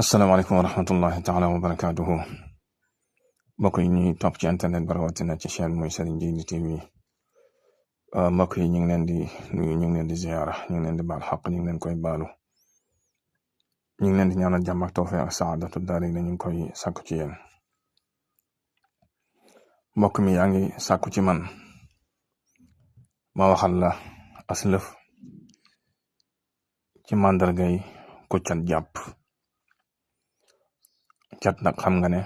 asalaamaaleykum wa rahmatullahi taala wa barakaatuhu mbokk yi ñuy topp ci internet ba rawatina ci chaîne muy Serigne Djily TV mbokk yi ñu ngi leen di nuyu, ñu ngi leen di ziyaara, ñu ngi leen di baal xaq, ñu ngi leen koy baalu, ñu ngi leen di ñaanal jàmm ak tawfeex ak saadatu daari ñu ngi koy sàkku ci yéen. mbokk mi yaa ngi sàkku ci man ma waxal la aslëf ci màndargay ku cat jàpp. cat nag xam nga ne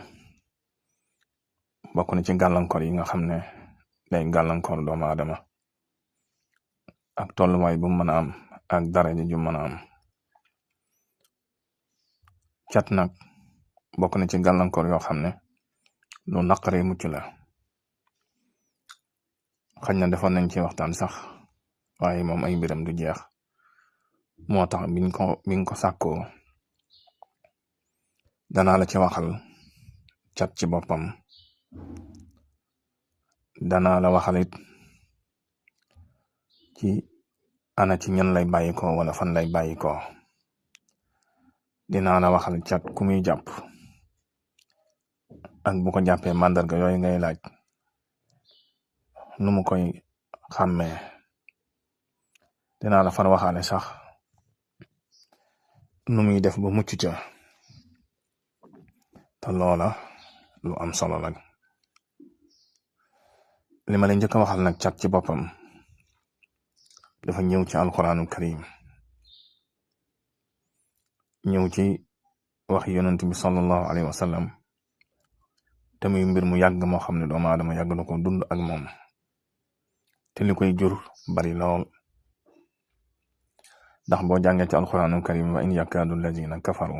bokk na ci gàllankoor yi nga xam ne day gàllankoor doomu aadama ak tolluwaay bu mën a am ak daraja ju mën a am. cat nag bokk na ci gàllankoor yoo xam ne lu naqaree mucc la. xañ na defoon nañ ci waxtaan sax waaye moom ay mbiram du jeex, moo tax biñ ko sàkkoo danaa la ci waxal cat ci boppam. danaa la waxalit ci ana ci ñan lay bàyyiko wala fan lay bàyyiko. dinaa la waxal cat ku muy jàpp ak bu ko jàppee màndarga yooyu ngay laaj nu mu koy xàmmee. dinaa la far waxaale sax nu muy def ba mucc ca, te loola lu am solo la. li ma leen njëkk a waxal nag cat ci boppam dafa ñëw ci alquraanu karim, ñëw ci wax yonent bi sallallahu alayhi wa sallam, te muy mbir mu yàgg moo xam ne doomu aadama yàgg na ko dund ak moom, te li koy jur bari lool. ndax boo jàngee ci alquraanu karim wa in yakaadu alladina kafaru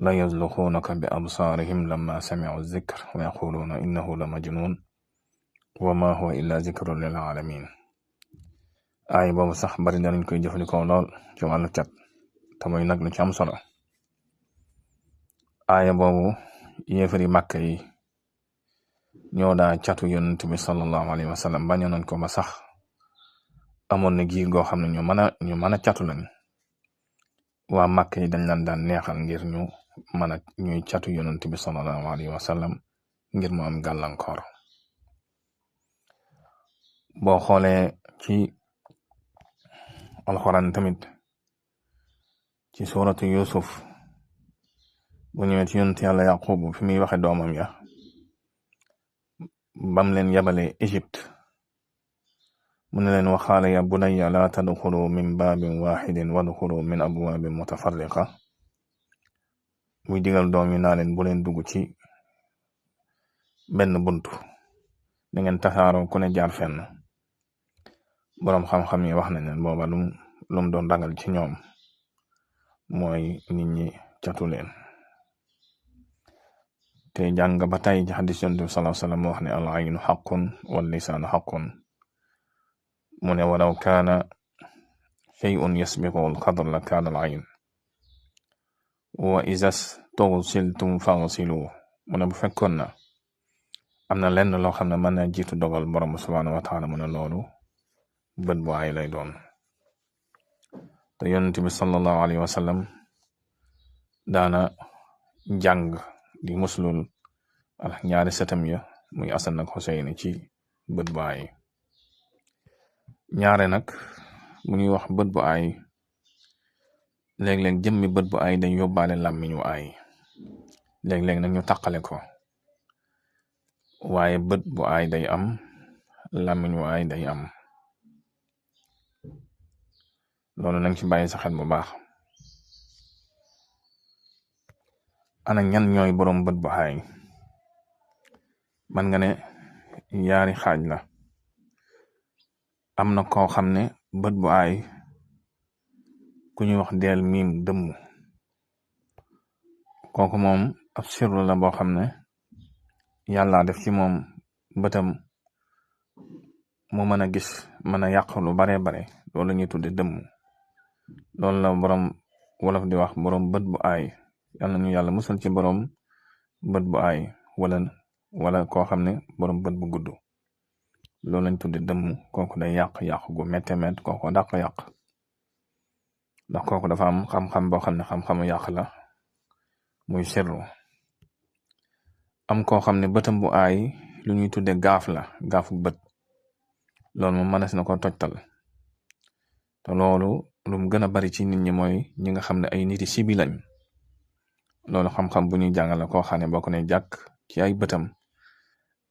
la yazluqunaka bi absaarihim lamma sami'u zikr wa yaquluuna innahu la majnun wa ma huwa illa zikrun lil alamin. aay boobu sax bari danañ koy jëfandikoo lool ci wàllu cat, te muy nag lu ci am solo. aaya boobu yéefari màkk yi ñoo daa catu yonent bi sallallahu alayhi wa sallam bañu nañ ko ba sax amoon na giir goo xam ne ñu mën a catu lañ. waa màkk yi dañ laan daan neexal ngir ñuy catu yonent bi sallallahu alayhi wa sallam ngir mu am gàllankoor. boo xoolee ci alxuraan tamit ci suuratu Yusuf bu ñëwee ci yonent yàlla Yaqub fi muy waxe doomam ya bam leen yabale Égypte mu ne leen waxaala ya bunayya laa tadxulu min baabin waxidin wadxulu min abwaabin mutafarriqa. muy digal doom yi naa leen bu leen dugg ci benn buntu, da ngeen tasaaroo ku ne jaar fenn. boroom xam-xam yi wax nañ leen booba lum doon ragal ci ñoom mooy nit ñi catu leen. te jàng ba tey ci xadis yonent bi sallallahu alayhi wa sallam wax ne al aynu xaqun wal lisaanu xaqun. mu ne walaw kaana shay'un yasbiqu al qadar la kaana al ayn wa iza stugsiltum faghsilu. mu ne bu fekkoon na am na lenn loo xam ne mën na jiitu dogal borom subhanahu wa taala mu ne loolu bët bu ay lay doon. te yonent bi sallallahu alayhi wa sallam daana jàng di muslul ñaari sëtam ya muy Asan ak Xuseyn ci bët bu ay. ñaare nag bu ñuy wax bët bu ay léeg-léeg jëmmi bët bu ay dañ yóbbaale làmmiñ wu ay, léeg-léeg nag ñu taqale ko, waaye bët bu ay day am, làmmiñ wu ay day am. loolu nañ ci bàyyi sa xel bu baax. ana ñan ñooy boroom bët bu ay? man nga ne yaari xaaj la. am na koo xam ne bët bu ay ku ñuy wax deel miim dëmm, kooku moom ab sirru la boo xam ne yàlla def ci moom bëtam mu mën a gis, mën a yàq lu bare bare, loolu ñuy tudde dëmm. loolu la boroom wolof di wax boroom bët bu ay. yàlla ñu yàlla musal ci boroom bët bu ay wala koo xam ne boroom bët bu gudd. loolu lañ tudde dëmm. kooku day yàq gu mette met, kooku dàq yàq, ndax kooku dafa am xam-xam boo xam ne xam-xamu yàq la, muy sirru. am koo xam ne bëtam bu aay lu ñuy tudde gaaf la, gaafu bët, loolu moom mënees na ko tojtal. te loolu lu mu gën a bari ci nit ñi mooy ñi nga xam ne ay niti sibi lañ. loolu xam-xam bu ñuy jàngale koo xam ne boo ko ne jàkk ci ay bëtam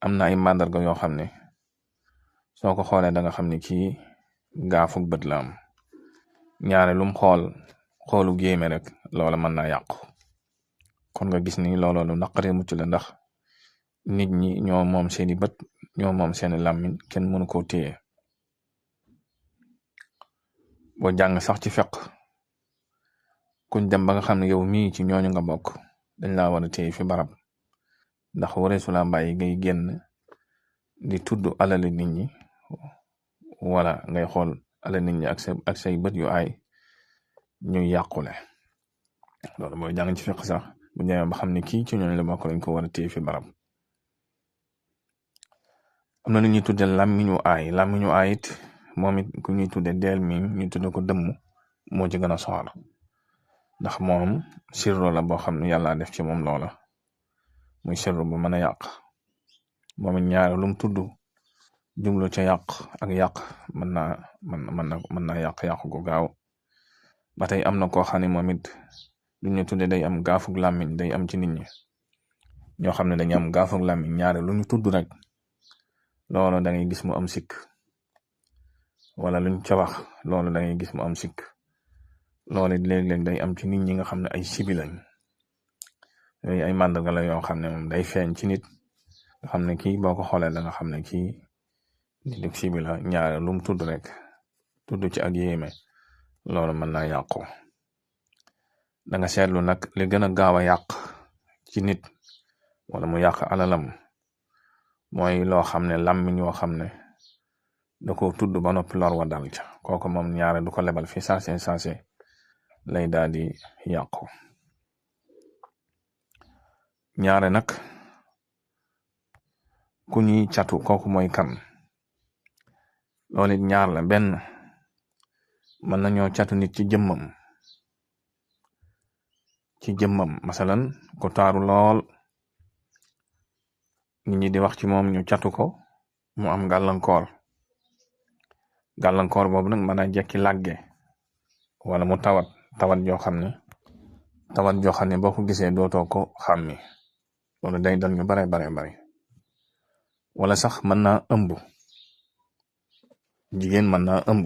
am na ay màndarga yoo xam ne soo ko xoolee da nga xam ne kii gaafug bët la am. ñaare lum xoolu géeme rek loola mën naa yàqu. kon nga gis ni looloo lu naqaree mucc la, ndax nit ñi ñoo moom seeni bët, ñoo moom seeni làmmiñ, kenn mënu koo téye. boo jàng sax ci fiq, kuñ dem ba nga xam ne yow mii ci ñooñu nga bokk, dañ laa war a téye fi barab, ndax wareesu laa bàyyi ngay génn di tudd alali nit ñi, wala ngay xool alali nit ñi ak say bët yu aay ñuy yàqule. loolu booy jàng ci fiq sax bu ñëwee ba xam ne kii ci ñooñu la bokk, lañ ko war a téye fi barab. am na lu ñuy tudde làmmiñu aay it moom it ku ñuy tudde deel mi ñu tudde ko dëmm moo ci gën a soxal, ndax moom sirru la boo xam ne yàlla def ci moom loola muy sirru bu mën a yàq. moom it ñaare lum tudd jublu ca yàq mën naa yàq gu gaaw. ba tey am na koo xam ne moom it lu ñu tudde day am gaafug làmmiñ, day am ci nit ñi ñoo xam ne dañuy am gaafug làmmiñ. ñaare lu ñu tudd rek loolu da ngay gis mu am sikk, wala luñ ca wax loolu da ngay gis mu am sikk. loolu léeg-léeg day am ci nit ñi nga xam ne ay sibi lañ. yooyu ay màndarga la yoo xam ne moom day feeñ ci nit nga xam ne kii boo ko xoolee da nga xam ne kii nit ak sibi la. ñaare lu mu tudd rek tudd ci ak yéeme loolu mën naa yàqu. da nga seetlu nag li gën a gaaw a yàq ci nit wala mu yàq alalam mooy loo xam ne làmmiñ yoo xam ne da ko tudd ba noppi lor wa dal ca kooku moom ñaare du ko lebal fi saase lay daal di yàqu. ñaare nag ku ñuy catu kooku mooy kan. loolu it ñaar la, benn mën nañoo catu nit ci jëmmam masalan ku taaru lool nit ñi di wax ci moom ñu catu ko mu am gàllankoor boobu nag mën a jekki làgge wala mu tawat joo xam ne boo ko gisee dootoo ko xàmmi. loolu day dal ñu bare wala sax mën naa ëmb. jigéen mën naa ëmb,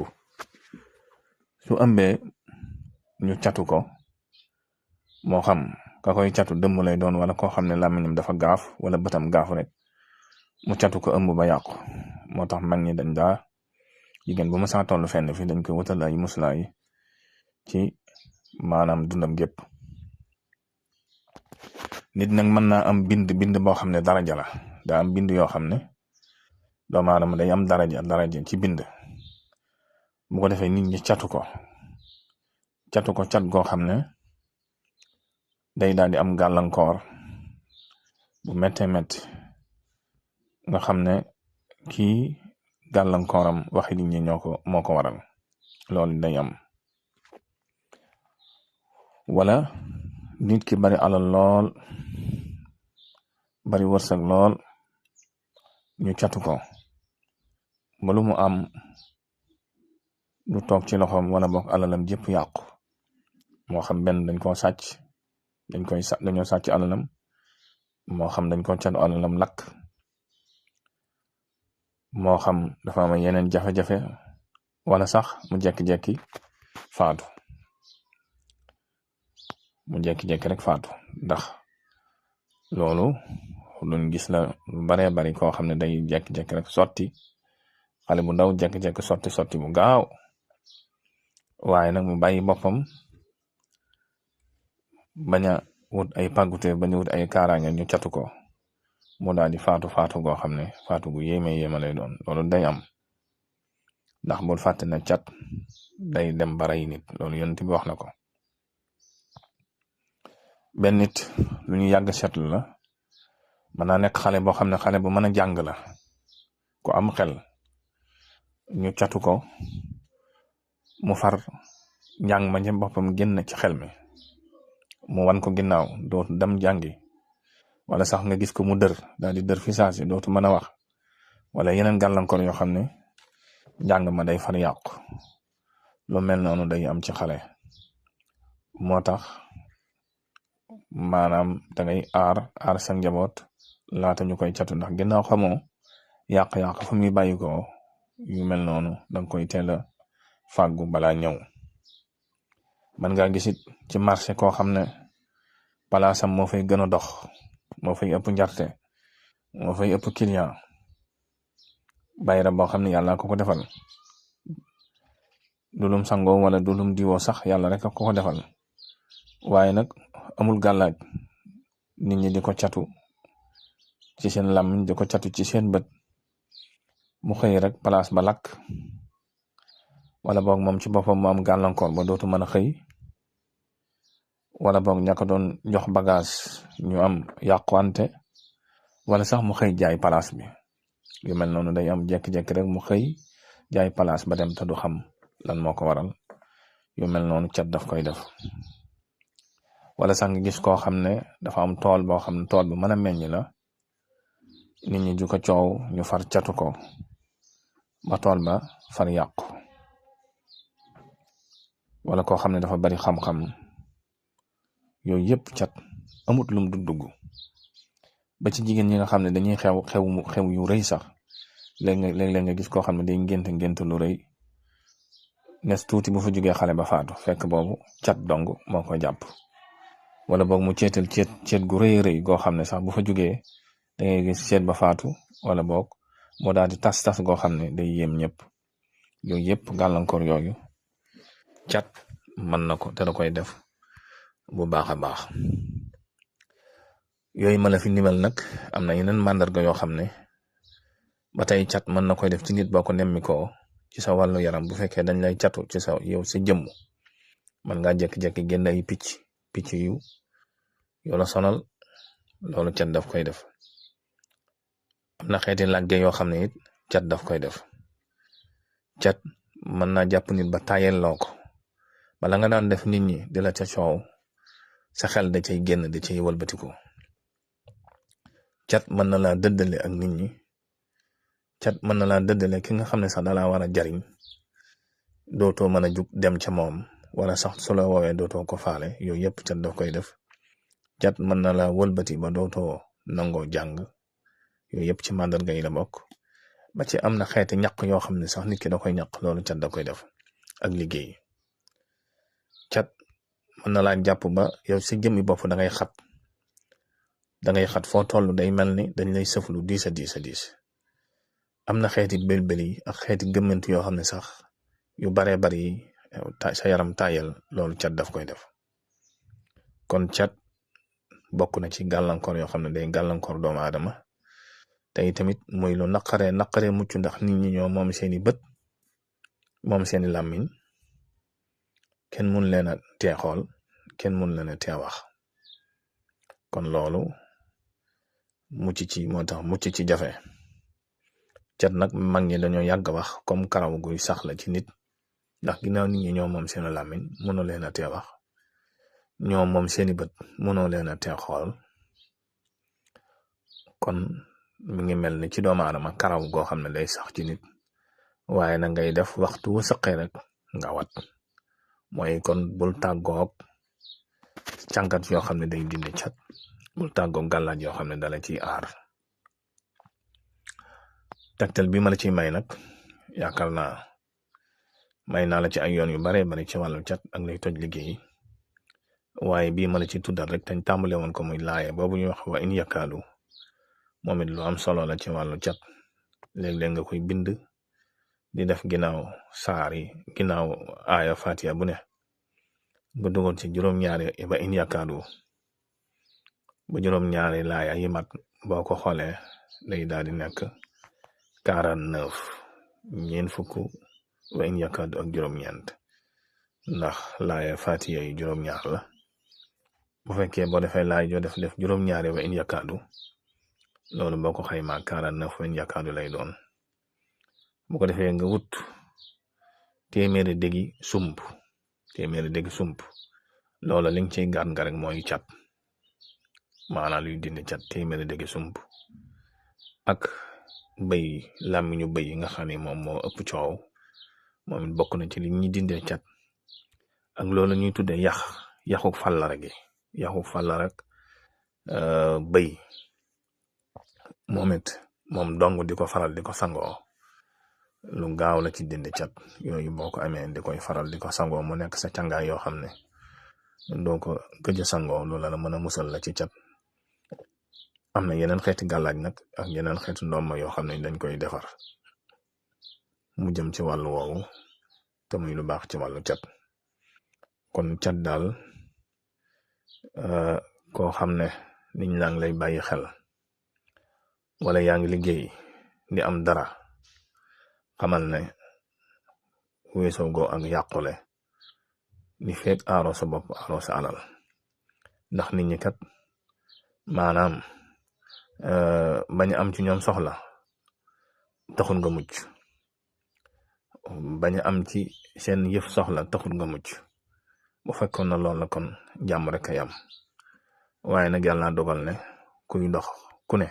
su ëmbee ñu catu ko, moo xam ka koy catu dëmm lay doon wala koo xam ne làmmiñam dafa gaaf wala bëtam gaaf rek mu catu ko ëmb ba yàqu. moo tax mag ñi dañ daa jigéen bu ma saa toll fenn fi dañ koy wutal ay muslaay ci maanaam dundam gépp. nit nag mën naa am bind boo xam ne daraja la, daa am bind yoo xam ne doomu aadama day am daraja ci bind. bu ko defee nit ñi catu ko cat goo xam ne day daal di am gàllankoor bu méttee métti nga xam ne kii gàllankooram waxi nit ñi moo ko waral. loolu day am. wala nit ki bari alal lool, bari wërsëg lool, ñu catu ko ba lu mu am du toog ci loxoom wala boog alalam jëpp yàqu. moo xam benn dañoo sàcc alalam, moo xam dañ ko catu alalam lakk, moo xam dafa am yeneen jafe-jafe, wala sax mu jekki-jekki faatu. rek faatu. ndax loolu luñ gis la lu baree bari koo xam ne day jekki-jekki rek sotti, xale bu ndaw jekki-jekki sotti bu gaaw, waaye nag mu bàyyi boppam bañ a wut ay pàggute bañ a wut ay kaaraange ñu catu ko mu daal di faatu goo xam ne faatu gu yéeme lay doon. loolu day am, ndax bul fàtte na cat day dem baray nit. loolu yonent bi wax na ko. benn nit lu ñu yàgg seetlu la, mën naa nekk xale boo xam ne xale bu mën a jàng la, ku am xel, ñu catu ko mu far njàng ma ci boppam génn ci xel mi. mu wan ko ginnaaw dootu dem jàngi wala sax nga gis ko mu daal di dër fi saasi dootu mën a wax wala yeneen gàllankoor yoo xam ne njàng ma day far yàqu lu mel noonu day am ci xale moo tax maanaam dangay aar sa njaboot laata ñu koy catu ndax ginnaaw xamoo yàq-yàq fu muy bàyyi ko yu mel noonu danga koy teel a fàggu balaa ñëw. man ngaa gisit ci marché koo xam ne palaasam moo fay gën a dox moo fay ëpp njarte moo fay ëpp client bayra boo xam ne yàlla ko defal dulum sangoo wala dulum diwoo sax yàlla rek ko defal waaye nag amul gàllaaj nit ñi di ko catu ci seen làmmiñ di ko catu ci seen bët mu xëy rek place ba lakk wala boog moom ci boppam mu am gàllankoor ba dootu mën a xëy wala boog ña ko doon jox bagage ñu am yàquwante wala sax mu xëy jaay place bi yu mel noonu day am jekki-jekki rek mu xëy jaay place ba dem te du xam lan moo ko waral yu mel noonu cat daf koy def. wala sax nga gis koo xam ne dafa am tool boo xam ne tool bu mën a meññ la nit ñi ju ko coow ñu far catu ko ba tool ba far yàqu wala koo xam ne dafa bari xam-xam yooyu yëpp cat amut lum du dugg ba ci jigéen ñi nga xam ne dañuy xew yu rëy sax léeg-léeg nga gis koo xam ne day ngént lu rëy nes tuuti bu fa jógee xale ba faatu fekk boobu cat dong moo ko jàpp wala boog mu ceetal ceet gu rëy goo xam ne sax bu fa jógee da ngay gis ceet ba faatu wala boog moo daal di tas goo xam ne day yéem ñëpp yooyu yëpp gàllankoor yooyu cat mën na ko te da koy def bu baax a baax. yooyu ma la fi nimal nag am na yeneen màndarga yoo xam ne ba tey cat mën na koy def ci nit boo ko nemmi ko ci sa wàllu yaram bu fekkee dañ lay catu ci sa yow sa jëmm mën ngaa jékki-jékki génn ay picc yu la sonal loolu cat daf koy def. am na xeeti làgge yoo xam ne it cat daf koy def cat mën naa jàpp nit ba tayel loo ko bala nga daan def nit ñi di la ca coow sa xel da cay génn da cay walbatiku. cat mën na laa dëddale ak nit ñi cat mën na laa dëddale ki nga xam ne sax dalaa war a jariñ dootoo mën a jug dem ca moom wala sax su la woowee dootoo ko faale yooyu yëpp cat daf koy def. cat mën na la wëlbati ba dootoo nangoo jàng yooyu yëpp ci màndarga yi la bokk ba ci am na xeeti ñaq yoo xam ne sax nit ki da koy ñaq loolu cat da koy def ak liggéey. cat mën na laa jàpp ba yow si jëmmi bopp da ngay xat foo toll day mel ni dañ lay sëflu diis a diis am na xeeti belbel yi ak xeeti gëmmentu yoo xam ne sax yu baree bari sa yaram tayel loolu cat daf koy def. kon cat bokk na ci gàllankoor yoo xam ne day gàllankoor doomu aadama tey tamit muy lu naqaree mucc ndax nit ñi ñoo moom seeni bët moom seeni làmmiñ kenn mun leen a tee xool kenn mun leen a tee wax kon loolu moo tax mucc ci jafe. cat nag mag ñi dañoo yàgg wax comme karaw guy sax la ci nit ndax ginnaaw nit ñi ñoo moom seeni làmmiñ mënoo leen a tee wax ñoo moom seeni bët mënoo leen a tee xool kon mi ngi mel ni ci doomu aadama karaw goo xam ne day sax ci nit waaye na ngay def waxtu wu saqee rek nga wat mooy kon bul tàggoog càngat yoo xam ne day dindi cat bul tàggoog gàllaaj yoo xam ne dala ciy aar. tegtal bi ma la ciy may nag yaakaar naa may naa la ci ay yoon yu bare bari ci wàllu cat ak lay toj liggéey waaye bii ma la ci tuddal rek tañ tàmbale woon ko muy laaye boobu ñuy wax wa in yakkaadu moom it lu am solo la ci wàllu cat léeg-léeg nga koy bind di def ginnaaw ginnaaw aaya fatiha bu ne nga dugal ci juróom-ñaari ba in yakkaadu ba juróom-ñaari laaya yi mat boo ko xoolee day daal di nekk 49 ñeent fukk wa in yakkaadu ak juróom-ñeent ndax laaya fatiha yi juróom-ñaar la bu fekkee boo defee laay joo def juróom-ñaari wa in yakkaadu loolu boo ko xaymaa 49 wa in yakkaadu lay doon bu ko defee nga wut téeméeri déggi sump loola li nga ciy gaat nga rek mooy cat, maanaam luy dindi cat téeméeri dëgg sump ak bëy làmmiñu bëy yi nga xam ne moom moo ëpp coow, moom it bokk na ci li ñuy dindee cat. ak loolu ñuy tuddee yaxu fàllara gi, yaxu fàllara rek bëy moom dong di ko faral di ko sangoo lu gaaw la ci dindi cat yooyu. boo ko amee di koy faral di ko sangoo mu nekk sa cangaay yoo xam ne doo ko gëj a sangoo, loola la mën a musal la ci cat. am na yeneen xeeti gàllaaj nag ak yeneen xeeti ndomba yoo xam ne dañ koy defar mu jëm ci wàllu woowu te muy lu baax ci wàllu cat. kon cat daal koo xam ne nit ñaa ngi lay bàyyi xel wala yaa ngi liggéey di am dara, xamal ne weesoo goo ak yàqule li fekk aaro sa bopp aaro sa alal. ndax nit ñi kat maanaam bañ am ci ñoom soxla taxul nga mucc, bañ am ci seen yëf soxla taxul nga mucc. bu fekkoon na loolu la kon jàmm rek a yam, waaye nag yàlla dogal ne kuy dox ku ne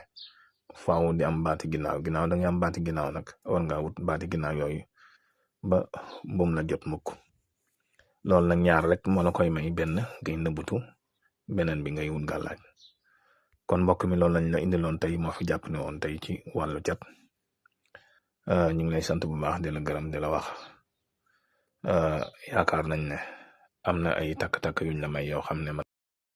faaw di am baati ginnaaw da nga am baati ginnaaw nag war ngaa wut baati ginnaaw yooyu ba bum la jot mukk. loolu nag ñaar rek moo la koy may, benn ngay nëbbutu, beneen bi ngay wut gàllaaj. kon mbokk mi loolu lañ la indiloon tey, moo fi jàpp ne woon tey ci wàllu cat. ñu ngi lay sant bu baax di la gërëm di la wax yaakaar nañ ne am na ay takk-takk yuñ la may yoo xam ne